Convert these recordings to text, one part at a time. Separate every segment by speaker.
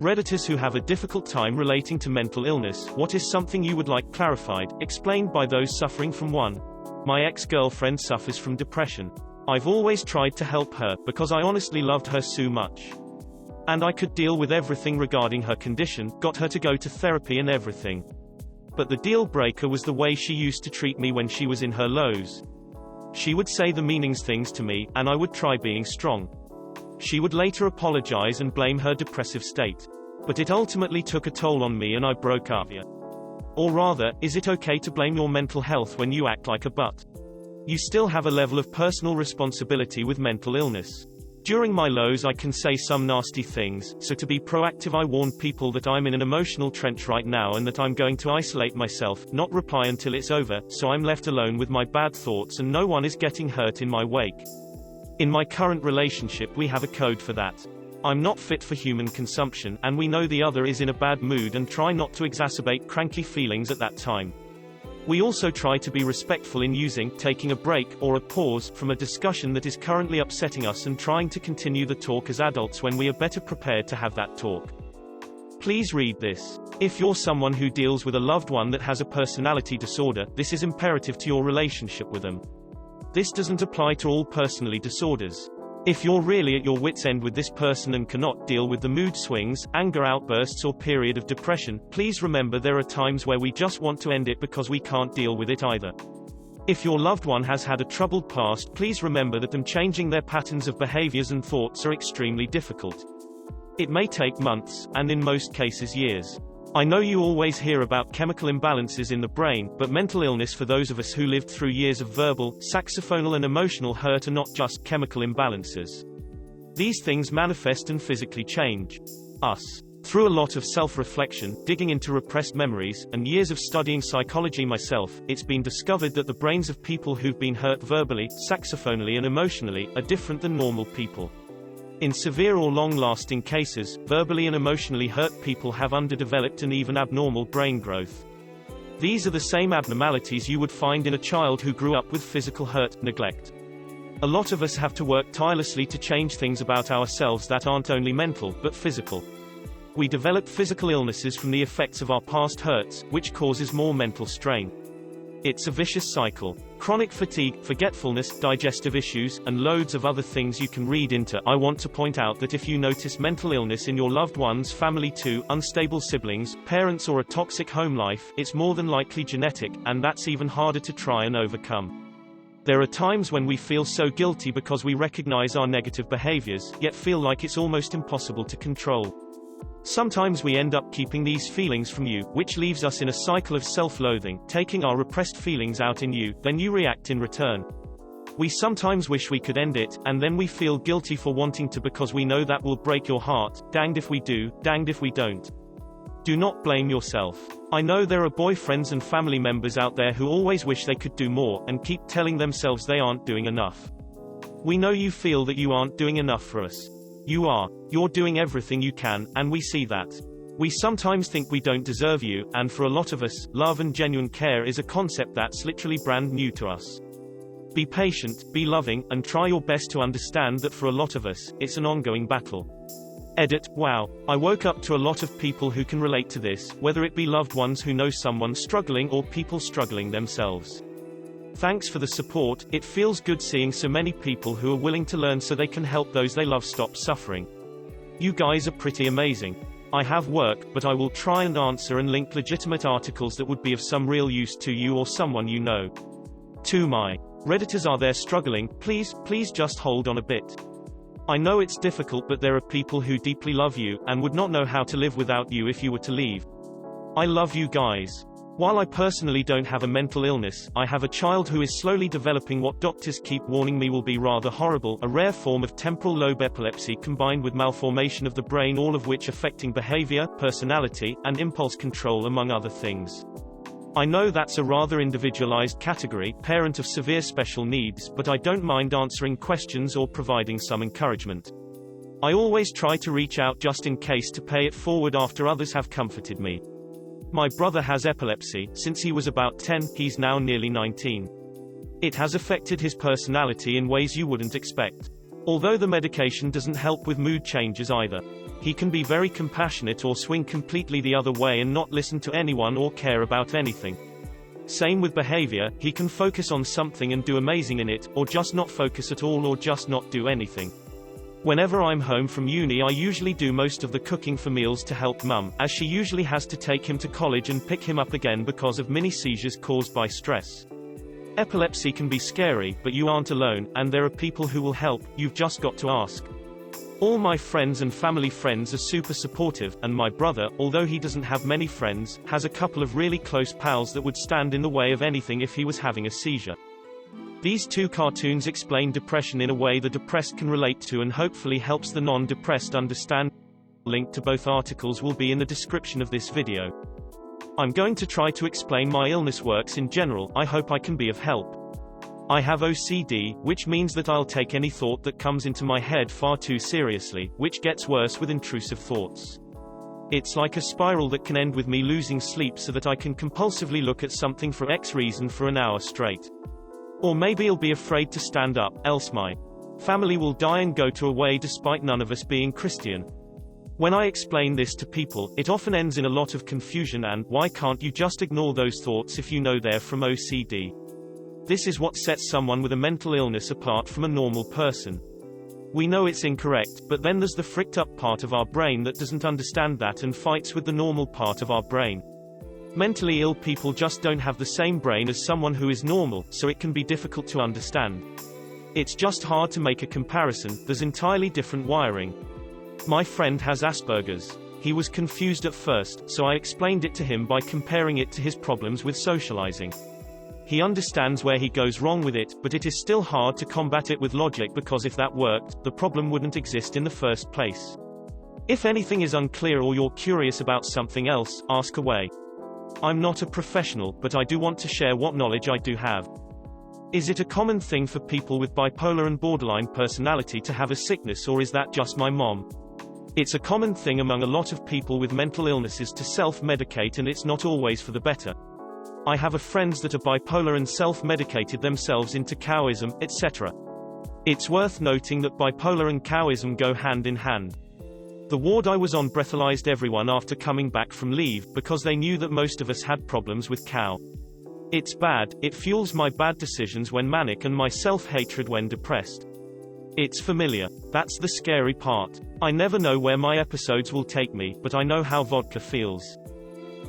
Speaker 1: Redditors who have a difficult time relating to mental illness. What is something you would like clarified, explained by those suffering from one? My ex-girlfriend suffers from depression. I've always tried to help her, because I honestly loved her so much. And I could deal with everything regarding her condition, got her to go to therapy and everything. But the deal breaker was the way she used to treat me when she was in her lows. She would say the meanings things to me, and I would try being strong. She would later apologize and blame her depressive state. But it ultimately took a toll on me and I broke up. Or rather, is it okay to blame your mental health when you act like a butt? You still have a level of personal responsibility with mental illness. During my lows I can say some nasty things, so to be proactive I warn people that I'm in an emotional trench right now and that I'm going to isolate myself, not reply until it's over, so I'm left alone with my bad thoughts and no one is getting hurt in my wake. In my current relationship we have a code for that. I'm not fit for human consumption, and we know the other is in a bad mood and try not to exacerbate cranky feelings at that time. We also try to be respectful in taking a break, or a pause, from a discussion that is currently upsetting us and trying to continue the talk as adults when we are better prepared to have that talk. Please read this. If you're someone who deals with a loved one that has a personality disorder, this is imperative to your relationship with them. This doesn't apply to all personality disorders. If you're really at your wit's end with this person and cannot deal with the mood swings, anger outbursts or period of depression, please remember there are times where we just want to end it because we can't deal with it either. If your loved one has had a troubled past, please remember that them changing their patterns of behaviors and thoughts are extremely difficult. It may take months, and in most cases years. I know you always hear about chemical imbalances in the brain, but mental illness for those of us who lived through years of verbal, saxophonal and emotional hurt are not just chemical imbalances. These things manifest and physically change us. Through a lot of self-reflection, digging into repressed memories, and years of studying psychology myself, it's been discovered that the brains of people who've been hurt verbally, saxophonally and emotionally, are different than normal people. In severe or long-lasting cases, verbally and emotionally hurt people have underdeveloped and even abnormal brain growth. These are the same abnormalities you would find in a child who grew up with physical hurt, neglect. A lot of us have to work tirelessly to change things about ourselves that aren't only mental, but physical. We develop physical illnesses from the effects of our past hurts, which causes more mental strain. It's a vicious cycle. Chronic fatigue, forgetfulness, digestive issues, and loads of other things you can read into. I want to point out that if you notice mental illness in your loved one's family too, unstable siblings, parents or a toxic home life, it's more than likely genetic, and that's even harder to try and overcome. There are times when we feel so guilty because we recognize our negative behaviors, yet feel like it's almost impossible to control. Sometimes we end up keeping these feelings from you, which leaves us in a cycle of self-loathing, taking our repressed feelings out in you, then you react in return. We sometimes wish we could end it, and then we feel guilty for wanting to because we know that will break your heart. Danged if we do, danged if we don't. Do not blame yourself. I know there are boyfriends and family members out there who always wish they could do more, and keep telling themselves they aren't doing enough. We know you feel that you aren't doing enough for us. You are. You're doing everything you can, and we see that. We sometimes think we don't deserve you, and for a lot of us, love and genuine care is a concept that's literally brand new to us. Be patient, be loving, and try your best to understand that for a lot of us, it's an ongoing battle. Edit. Wow. I woke up to a lot of people who can relate to this, whether it be loved ones who know someone struggling or people struggling themselves. Thanks for the support. It feels good seeing so many people who are willing to learn so they can help those they love stop suffering. You guys are pretty amazing. I have work, but I will try and answer and link legitimate articles that would be of some real use to you or someone you know. To my Redditors are there struggling, please just hold on a bit. I know it's difficult, but there are people who deeply love you, and would not know how to live without you if you were to leave. I love you guys. While I personally don't have a mental illness, I have a child who is slowly developing what doctors keep warning me will be rather horrible, a rare form of temporal lobe epilepsy combined with malformation of the brain, all of which affecting behavior, personality, and impulse control among other things. I know that's a rather individualized category, parent of severe special needs, but I don't mind answering questions or providing some encouragement. I always try to reach out just in case to pay it forward after others have comforted me. My brother has epilepsy. Since he was about 10, he's now nearly 19. It has affected his personality in ways you wouldn't expect. Although the medication doesn't help with mood changes either. He can be very compassionate or swing completely the other way and not listen to anyone or care about anything. Same with behavior, he can focus on something and do amazing in it, or just not focus at all or just not do anything. Whenever I'm home from uni, I usually do most of the cooking for meals to help mum, as she usually has to take him to college and pick him up again because of mini seizures caused by stress. Epilepsy can be scary, but you aren't alone, and there are people who will help, you've just got to ask. All my friends and family friends are super supportive, and my brother, although he doesn't have many friends, has a couple of really close pals that would stand in the way of anything if he was having a seizure. These two cartoons explain depression in a way the depressed can relate to and hopefully helps the non-depressed understand. Link to both articles will be in the description of this video. I'm going to try to explain my illness works in general, I hope I can be of help. I have OCD, which means that I'll take any thought that comes into my head far too seriously, which gets worse with intrusive thoughts. It's like a spiral that can end with me losing sleep so that I can compulsively look at something for X reason for an hour straight. Or maybe I'll be afraid to stand up, else my family will die and go to away despite none of us being Christian. When I explain this to people, it often ends in a lot of confusion and, why can't you just ignore those thoughts if you know they're from OCD? This is what sets someone with a mental illness apart from a normal person. We know it's incorrect, but then there's the fricked up part of our brain that doesn't understand that and fights with the normal part of our brain. Mentally ill people just don't have the same brain as someone who is normal, so it can be difficult to understand. It's just hard to make a comparison, there's entirely different wiring. My friend has Asperger's. He was confused at first, so I explained it to him by comparing it to his problems with socializing. He understands where he goes wrong with it, but it is still hard to combat it with logic because if that worked, the problem wouldn't exist in the first place. If anything is unclear or you're curious about something else, ask away. I'm not a professional, but I do want to share what knowledge I do have. Is it a common thing for people with bipolar and borderline personality to have a sickness, or is that just my mom? It's a common thing among a lot of people with mental illnesses to self-medicate, and it's not always for the better. I have friends that are bipolar and self-medicated themselves into Taoism, etc. It's worth noting that bipolar and Taoism go hand in hand. The ward I was on breathalyzed everyone after coming back from leave, because they knew that most of us had problems with Tao. It's bad, it fuels my bad decisions when manic and my self-hatred when depressed. It's familiar. That's the scary part. I never know where my episodes will take me, but I know how vodka feels.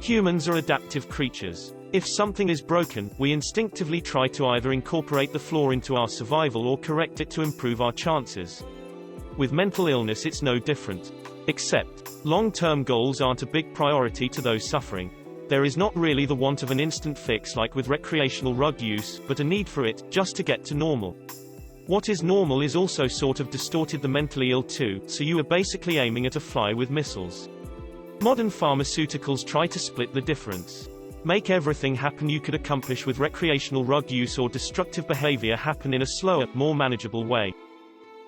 Speaker 1: Humans are adaptive creatures. If something is broken, we instinctively try to either incorporate the flaw into our survival or correct it to improve our chances. With mental illness it's no different. Except, long-term goals aren't a big priority to those suffering. There is not really the want of an instant fix like with recreational drug use, but a need for it, just to get to normal. What is normal is also sort of distorted the mentally ill too, so you are basically aiming at a fly with missiles. Modern pharmaceuticals try to split the difference. Make everything happen you could accomplish with recreational drug use or destructive behavior happen in a slower, more manageable way.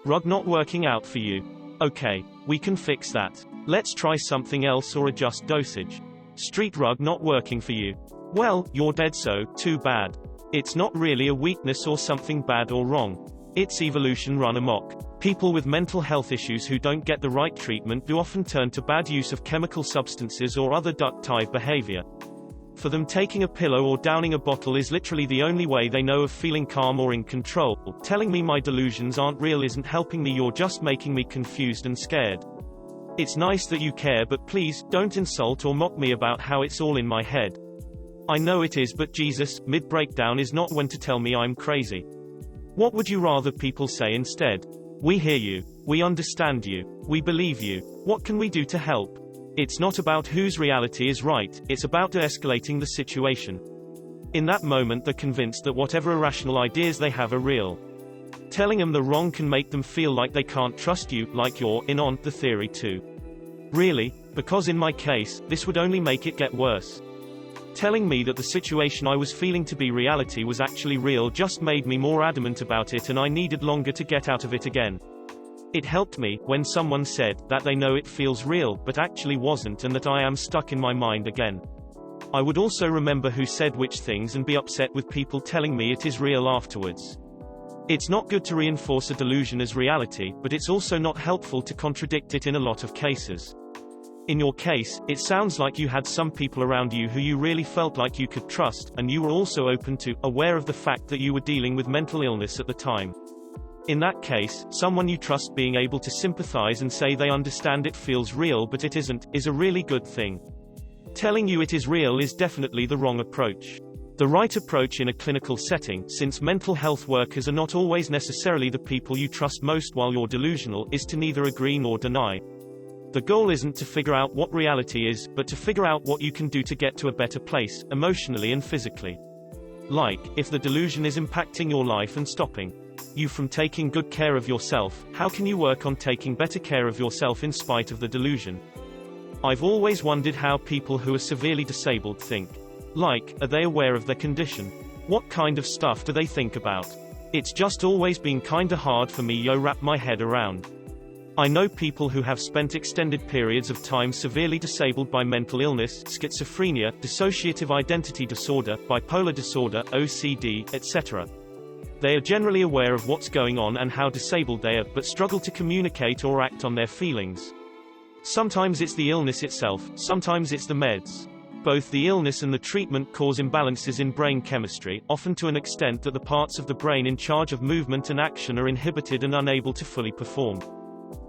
Speaker 1: Rug not working out for you. Okay, we can fix that. Let's try something else or adjust dosage. Street rug not working for you. Well, you're dead, so, too bad. It's not really a weakness or something bad or wrong. It's evolution run amok. People with mental health issues who don't get the right treatment do often turn to bad use of chemical substances or other duck-type behavior. For them, taking a pillow or downing a bottle is literally the only way they know of feeling calm or in control. Telling me my delusions aren't real isn't helping me, you're just making me confused and scared. It's nice that you care, but please, don't insult or mock me about how it's all in my head. I know it is, but Jesus, mid-breakdown is not when to tell me I'm crazy. What would you rather people say instead? We hear you. We understand you. We believe you. What can we do to help? It's not about whose reality is right, it's about de-escalating the situation. In that moment they're convinced that whatever irrational ideas they have are real. Telling them they're wrong can make them feel like they can't trust you, like you're in on the theory too. Really? Because in my case, this would only make it get worse. Telling me that the situation I was feeling to be reality was actually real just made me more adamant about it, and I needed longer to get out of it again. It helped me, when someone said, that they know it feels real, but actually wasn't, and that I am stuck in my mind again. I would also remember who said which things and be upset with people telling me it is real afterwards. It's not good to reinforce a delusion as reality, but it's also not helpful to contradict it in a lot of cases. In your case, it sounds like you had some people around you who you really felt like you could trust, and you were also open to, aware of the fact that you were dealing with mental illness at the time. In that case, someone you trust being able to sympathize and say they understand it feels real but it isn't, is a really good thing. Telling you it is real is definitely the wrong approach. The right approach in a clinical setting, since mental health workers are not always necessarily the people you trust most while you're delusional, is to neither agree nor deny. The goal isn't to figure out what reality is, but to figure out what you can do to get to a better place, emotionally and physically. Like, if the delusion is impacting your life and stopping you from taking good care of yourself, how can you work on taking better care of yourself in spite of the delusion? I've always wondered how people who are severely disabled think. Like, are they aware of their condition? What kind of stuff do they think about? It's just always been kinda hard for me to wrap my head around. I know people who have spent extended periods of time severely disabled by mental illness, schizophrenia, dissociative identity disorder, bipolar disorder, OCD, etc. They are generally aware of what's going on and how disabled they are, but struggle to communicate or act on their feelings. Sometimes it's the illness itself, sometimes it's the meds. Both the illness and the treatment cause imbalances in brain chemistry, often to an extent that the parts of the brain in charge of movement and action are inhibited and unable to fully perform.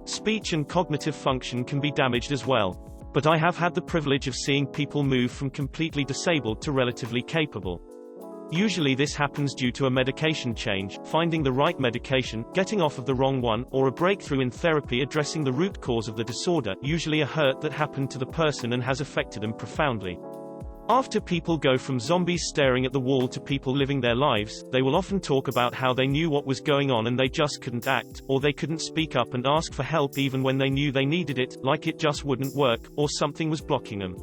Speaker 1: Speech and cognitive function can be damaged as well. But I have had the privilege of seeing people move from completely disabled to relatively capable. Usually this happens due to a medication change, finding the right medication, getting off of the wrong one, or a breakthrough in therapy addressing the root cause of the disorder, usually a hurt that happened to the person and has affected them profoundly. After people go from zombies staring at the wall to people living their lives, they will often talk about how they knew what was going on and they just couldn't act, or they couldn't speak up and ask for help even when they knew they needed it, like it just wouldn't work, or something was blocking them.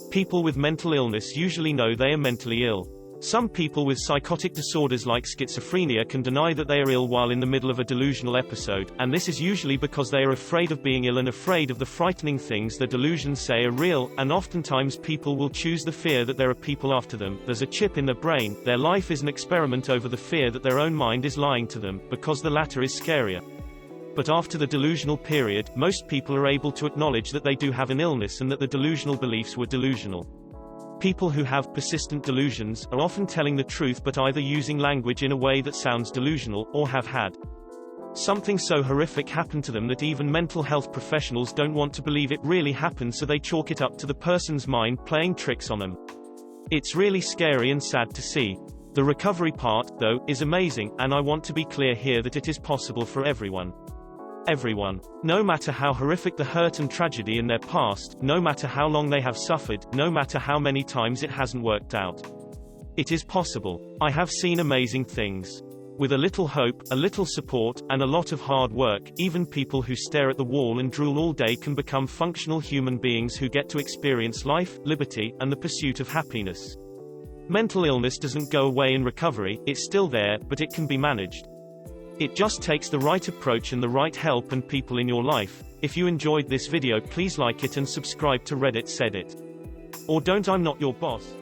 Speaker 1: People with mental illness usually know they are mentally ill. Some people with psychotic disorders like schizophrenia can deny that they are ill while in the middle of a delusional episode, and this is usually because they are afraid of being ill and afraid of the frightening things their delusions say are real, and oftentimes people will choose the fear that there are people after them. There's a chip in their brain, their life is an experiment over the fear that their own mind is lying to them, because the latter is scarier. But after the delusional period, most people are able to acknowledge that they do have an illness and that the delusional beliefs were delusional. People who have persistent delusions are often telling the truth but either using language in a way that sounds delusional, or have had something so horrific happen to them that even mental health professionals don't want to believe it really happened, so they chalk it up to the person's mind playing tricks on them. It's really scary and sad to see. The recovery part, though, is amazing, and I want to be clear here that it is possible for everyone. Everyone. No matter how horrific the hurt and tragedy in their past, no matter how long they have suffered, no matter how many times it hasn't worked out. It is possible. I have seen amazing things. With a little hope, a little support, and a lot of hard work, even people who stare at the wall and drool all day can become functional human beings who get to experience life, liberty, and the pursuit of happiness. Mental illness doesn't go away in recovery, it's still there, but it can be managed. It just takes the right approach and the right help and people in your life. If you enjoyed this video, please like it and subscribe to Reddit Said It. Or don't. I'm not your boss.